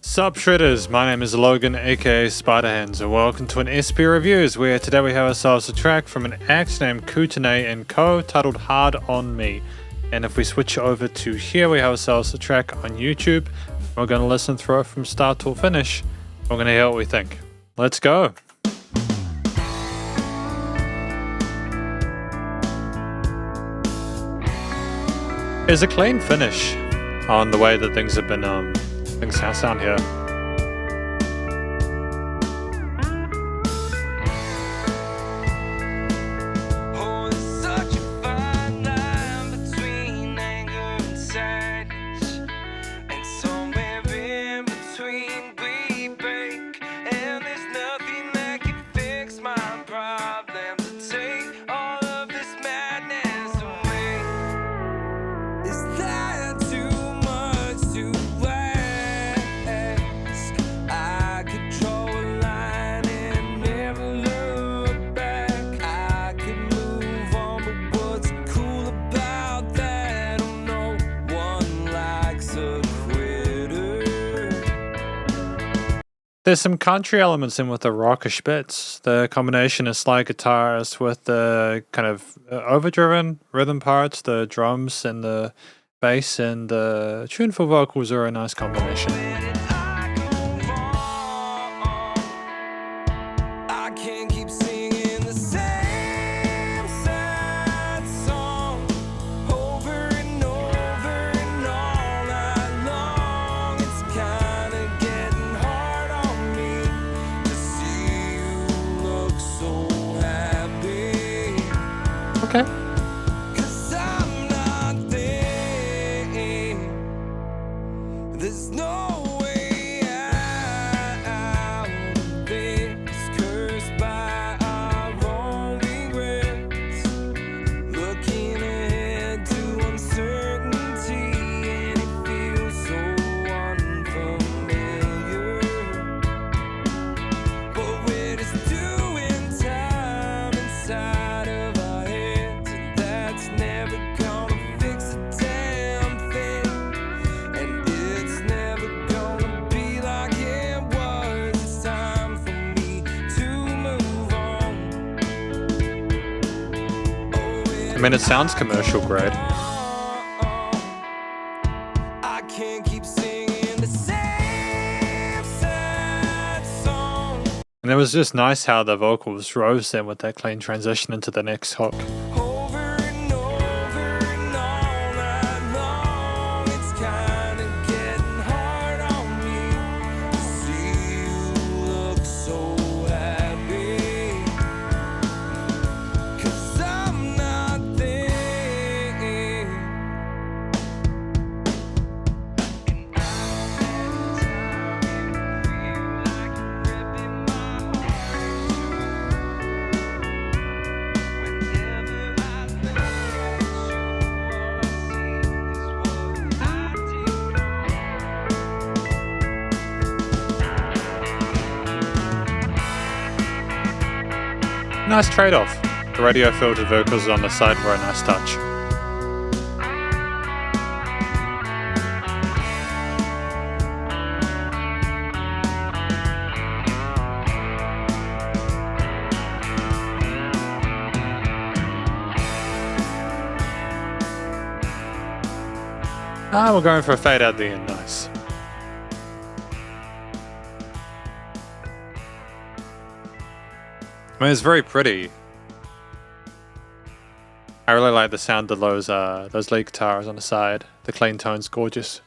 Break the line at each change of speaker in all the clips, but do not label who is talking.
Sup Shredders, my name is Logan aka Spiderhands and welcome to an SP Reviews where today we have ourselves a track from an act named Kootenay Co titled Hard On Me. And if we switch over to here we have ourselves a track on YouTube. We're going to listen through it from start to finish. We're going to hear what we think. Let's go! There's a clean finish on the way that things have been things sound here. There's some country elements in with the rockish bits. The combination of slide guitars with the kind of overdriven rhythm parts, the drums and the bass and the tuneful vocals are a nice combination. Okay. There's no way out of this, cursed by our own regrets, looking ahead to uncertainty, and it feels so unfamiliar, but we're just doing time inside of our heads, and that's never gonna fix a damn thing, and it's never gonna be like it was. It's time for me to move on. I mean, it sounds commercial grade. I can't keep singing the same sad song. And it was just nice how the vocals rose then with that clean transition into the next hook. Over and over and all night long, it's kinda getting hard on me to see you look so happy, 'cause I'm not there. Nice trade-off. The radio filtered vocals on the side were a nice touch. We're going for a fade out the end, nice. I mean, it's very pretty. I really like the sound of those lead guitars on the side. The clean tone's gorgeous.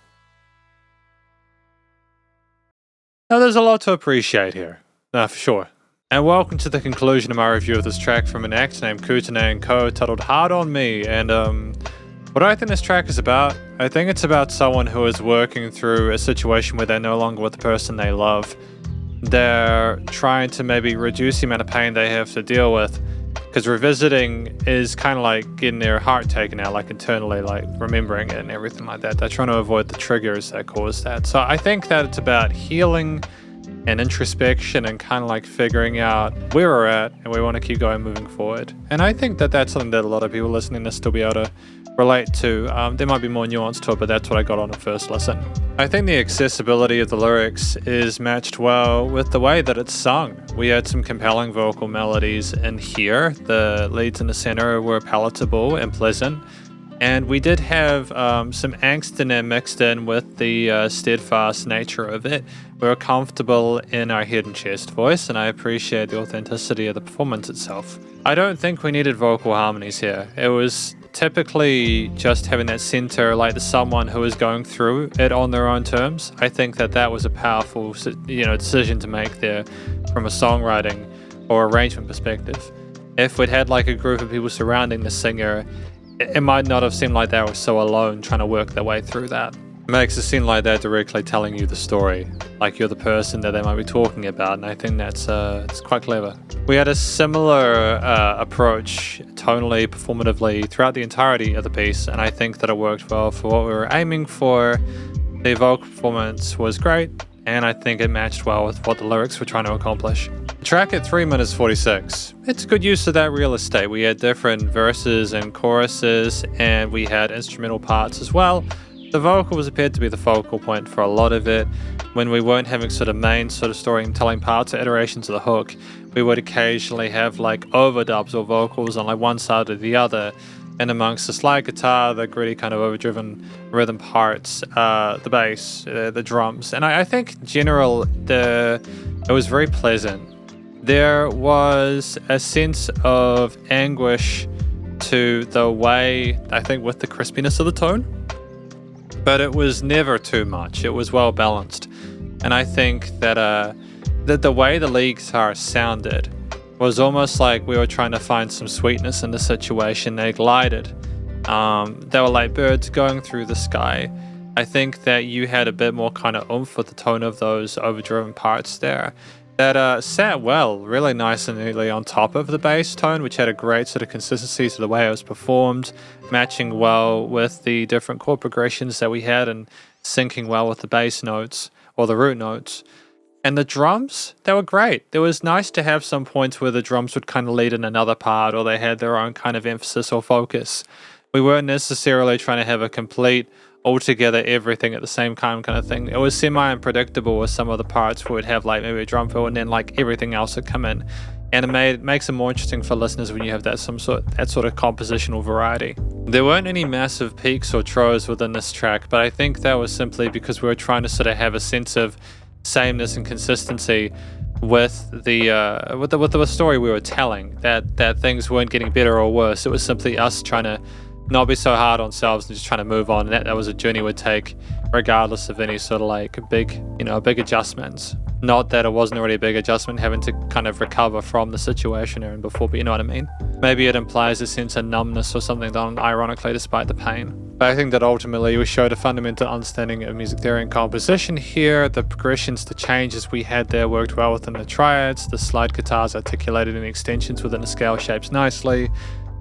Now, there's a lot to appreciate here, for sure. And welcome to the conclusion of my review of this track from an act named Kootenay Co titled Hard On Me. And what I think this track is about, I think it's about someone who is working through a situation where they're no longer with the person they love. They're trying to maybe reduce the amount of pain they have to deal with, because revisiting is kind of like getting their heart taken out, like internally, like remembering it and everything like that. They're trying to avoid the triggers that cause that. So I think that it's about healing and introspection and kind of like figuring out where we're at and we want to keep going moving forward. And I think that that's something that a lot of people listening to this will be able to relate to. There might be more nuance to it, but that's what I got on the first listen. I think the accessibility of the lyrics is matched well with the way that it's sung. We had some compelling vocal melodies in here. The leads in the center were palatable and pleasant. And we did have some angst in there mixed in with the steadfast nature of it. We were comfortable in our head and chest voice, and I appreciate the authenticity of the performance itself. I don't think we needed vocal harmonies here. It was typically just having that center, like someone who is going through it on their own terms. I think that that was a powerful, decision to make there from a songwriting or arrangement perspective. If we'd had like a group of people surrounding the singer, it might not have seemed like they were so alone trying to work their way through that. It makes it seem like they're directly telling you the story, like you're the person that they might be talking about, and I think that's it's quite clever. We had a similar approach tonally, performatively throughout the entirety of the piece, and I think that it worked well for what we were aiming for. The vocal performance was great, and I think it matched well with what the lyrics were trying to accomplish. The track at 3 minutes 46. It's good use of that real estate. We had different verses and choruses, and we had instrumental parts as well. The vocals appeared to be the focal point for a lot of it. When we weren't having sort of main sort of storytelling parts or iterations of the hook, we would occasionally have like overdubs or vocals on like one side or the other. And amongst the slide guitar, the gritty kind of overdriven rhythm parts, the bass, the drums. And I think in general, it was very pleasant. There was a sense of anguish to the way, I think, with the crispiness of the tone. But it was never too much. It was well balanced. And I think that the way the lead guitar sounded was almost like we were trying to find some sweetness in the situation. They glided. They were like birds going through the sky. I think that you had a bit more kind of oomph with the tone of those overdriven parts there. That sat well, really nice and neatly on top of the bass tone, which had a great sort of consistency to the way it was performed, matching well with the different chord progressions that we had and syncing well with the bass notes or the root notes. And the drums, they were great. It was nice to have some points where the drums would kind of lead in another part or they had their own kind of emphasis or focus. We weren't necessarily trying to have a complete altogether everything at the same time kind of thing. It was semi-unpredictable with some of the parts where we'd have like maybe a drum fill and then like everything else would come in. And it makes it more interesting for listeners when you have that sort of compositional variety. There weren't any massive peaks or troughs within this track, but I think that was simply because we were trying to sort of have a sense of sameness and consistency with the story we were telling, that things weren't getting better or worse. It was simply us trying to not be so hard on ourselves and just trying to move on. And that was a journey we'd take regardless of any sort of like big adjustments. Not that it wasn't already a big adjustment having to kind of recover from the situation and before, but you know what I mean? Maybe it implies a sense of numbness or something done ironically despite the pain. But I think that ultimately we showed a fundamental understanding of music theory and composition here. The progressions, the changes we had there worked well within the triads. The slide guitars articulated in extensions within the scale shapes nicely.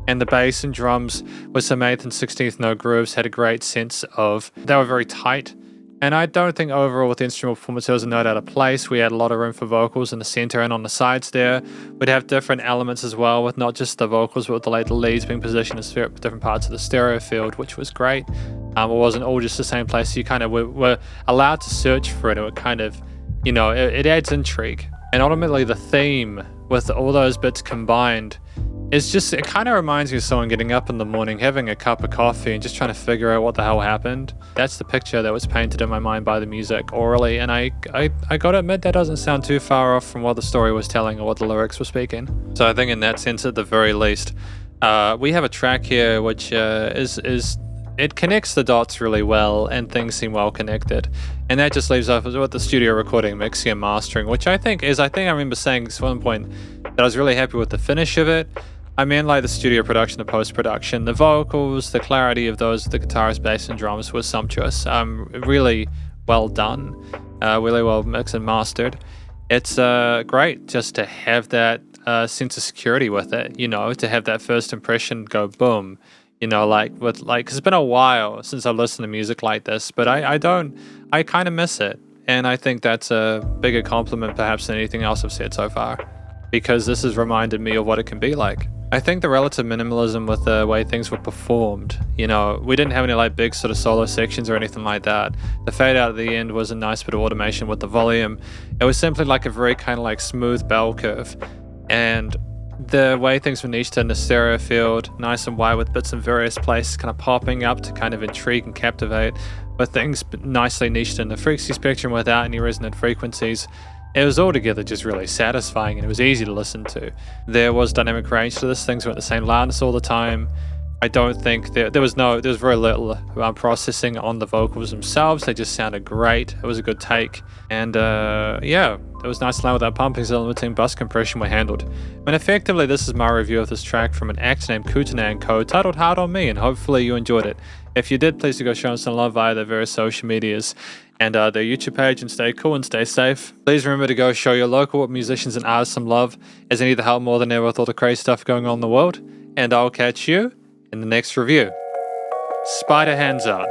And the bass and drums with some 8th and 16th note grooves had a great sense of, they were very tight. And I don't think overall with the instrumental performance there was a note out of place. We had a lot of room for vocals in the center and on the sides there. We'd have different elements as well with not just the vocals, but with the leads being positioned as different parts of the stereo field, which was great. It wasn't all just the same place. You kind of were allowed to search for it. It would kind of, it adds intrigue. And ultimately the theme with all those bits combined, it kind of reminds me of someone getting up in the morning, having a cup of coffee and just trying to figure out what the hell happened. That's the picture that was painted in my mind by the music orally, and I gotta admit that doesn't sound too far off from what the story was telling or what the lyrics were speaking. So I think in that sense, at the very least, we have a track here which it connects the dots really well and things seem well connected. And that just leaves us with the studio recording, mixing and mastering, which I think I remember saying at one point that I was really happy with the finish of it. I mean, like the studio production, the post-production, the vocals, the clarity of those, the guitars, bass, and drums was sumptuous. Really well done, really well mixed and mastered. It's great just to have that sense of security with it, to have that first impression go boom, because it's been a while since I've listened to music like this, but I kind of miss it. and I think that's a bigger compliment perhaps than anything else I've said so far, because this has reminded me of what it can be like. I think the relative minimalism with the way things were performed, you know, we didn't have any like big sort of solo sections or anything like that. The fade out at the end was a nice bit of automation with the volume. It was simply like a very kind of like smooth bell curve, and the way things were niched in the stereo field, nice and wide with bits in various places kind of popping up to kind of intrigue and captivate, with things nicely niched in the frequency spectrum without any resonant frequencies. It was altogether just really satisfying, and it was easy to listen to. There was dynamic range to this, things were at the same loudness all the time. I don't think there was very little processing on the vocals themselves. They just sounded great. It was a good take, and yeah, it was nice to learn with that pumping and limiting bus compression were handled. And effectively, this is my review of this track from an act named Kootenay Co, titled Hard On Me, and hopefully you enjoyed it. If you did, please do go show them some love via their various social medias and their YouTube page, and stay cool and stay safe. Please remember to go show your local musicians and artists some love, as they need the help more than ever with all the crazy stuff going on in the world. And I'll catch you in the next review. Spiderhands Out.